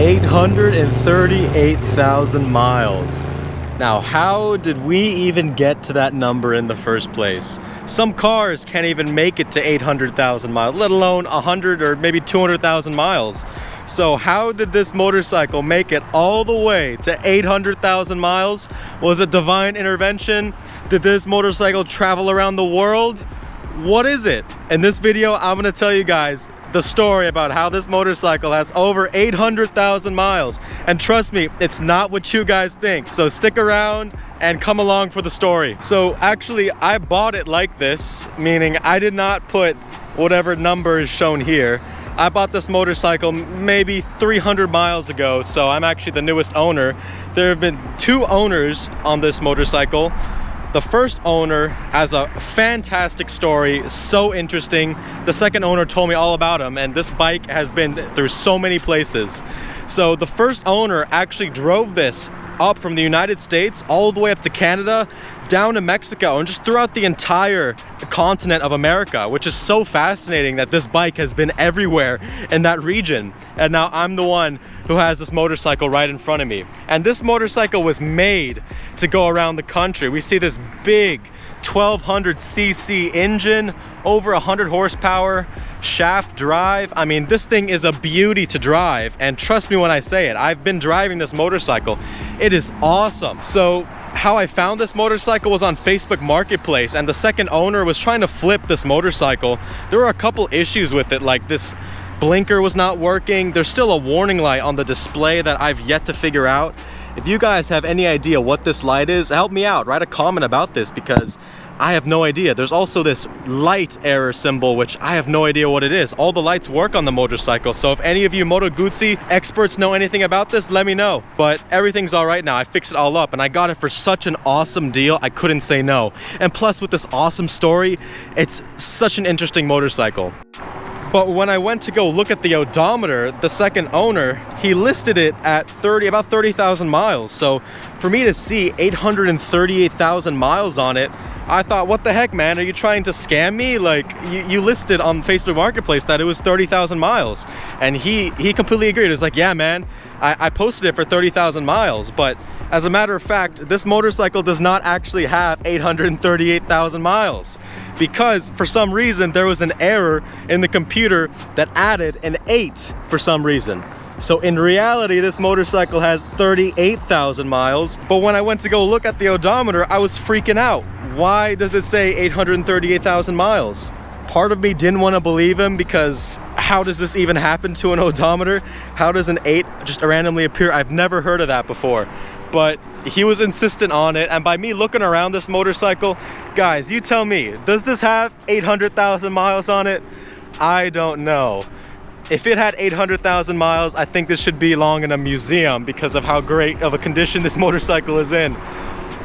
838,000 miles. Now, how did we even get to that number in the first place? Some cars can't even make it to 800,000 miles, let alone 100 or maybe 200,000 miles. So how did this motorcycle make it all the way to 800,000 miles? Was it divine intervention? Did this motorcycle travel around the world? What is it? In this video, I'm gonna tell you guys the story about how this motorcycle has over 800,000 miles. And trust me, it's not what you guys think. So stick around and come along for the story. So actually, I bought it like this, meaning I did not put whatever number is shown here. I bought this motorcycle maybe 300 miles ago, so I'm actually the newest owner. There have been 2 owners on this motorcycle. The first owner has a fantastic story, so interesting. The second owner told me all about him, and this bike has been through so many places. So the first owner actually drove this up from the United States all the way up to Canada, down to Mexico, and just throughout the entire continent of America, which is so fascinating that this bike has been everywhere in that region. And now I'm the one who has this motorcycle right in front of me. And this motorcycle was made to go around the country. We see this big 1200cc engine, over 100 horsepower, shaft drive. I mean, this thing is a beauty to drive, and trust me when I say it, I've been driving this motorcycle. It is awesome. So how I found this motorcycle was on Facebook Marketplace, and the second owner was trying to flip this motorcycle. There were a couple issues with it, like this blinker was not working. There's still a warning light on the display that I've yet to figure out. If you guys have any idea what this light is, help me out, write a comment about this, because I have no idea. There's also this light error symbol, which I have no idea what it is. All the lights work on the motorcycle, so if any of you Moto Guzzi experts know anything about this, let me know. But everything's all right now. I fixed it all up, and I got it for such an awesome deal, I couldn't say no. And plus, with this awesome story, it's such an interesting motorcycle. But when I went to go look at the odometer, the second owner, he listed it at about 30,000 miles. So for me to see 838,000 miles on it, I thought, what the heck, man? Are you trying to scam me? Like, you listed on Facebook Marketplace that it was 30,000 miles. And he completely agreed. It was like, yeah, man, I posted it for 30,000 miles. But as a matter of fact, this motorcycle does not actually have 838,000 miles. Because for some reason, there was an error in the computer that added an 8 for some reason. So in reality, this motorcycle has 38,000 miles. But when I went to go look at the odometer, I was freaking out. Why does it say 838,000 miles? Part of me didn't want to believe him, because how does this even happen to an odometer? How does an 8 just randomly appear? I've never heard of that before. But he was insistent on it, and by me looking around this motorcycle, guys, you tell me, does this have 800,000 miles on it? I don't know. If it had 800,000 miles, I think this should belong in a museum because of how great of a condition this motorcycle is in.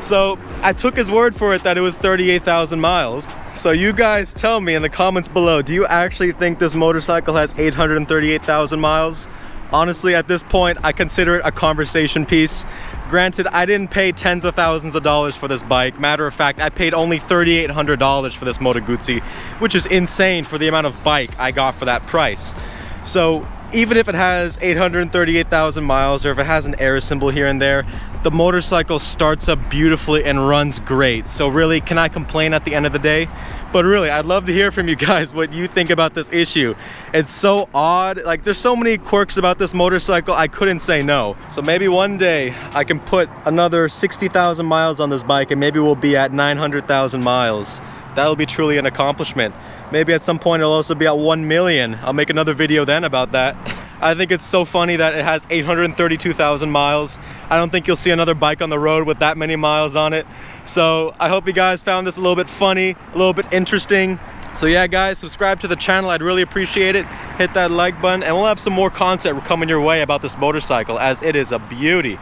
So I took his word for it that it was 38,000 miles. So you guys tell me in the comments below, do you actually think this motorcycle has 838,000 miles? Honestly, at this point, I consider it a conversation piece. Granted, I didn't pay tens of thousands of dollars for this bike. Matter of fact, I paid only $3,800 for this Moto Guzzi, which is insane for the amount of bike I got for that price. So even if it has 838,000 miles, or if it has an error symbol here and there, the motorcycle starts up beautifully and runs great. So really, can I complain at the end of the day? But really, I'd love to hear from you guys what you think about this issue. It's so odd. Like, there's so many quirks about this motorcycle, I couldn't say no. So maybe one day I can put another 60,000 miles on this bike, and maybe we'll be at 900,000 miles. That'll be truly an accomplishment. Maybe at some point it'll also be at 1 million. I'll make another video then about that. I think it's so funny that it has 832,000 miles. I don't think you'll see another bike on the road with that many miles on it. So I hope you guys found this a little bit funny, a little bit interesting. So yeah, guys, subscribe to the channel. I'd really appreciate it. Hit that like button, and we'll have some more content coming your way about this motorcycle, as it is a beauty.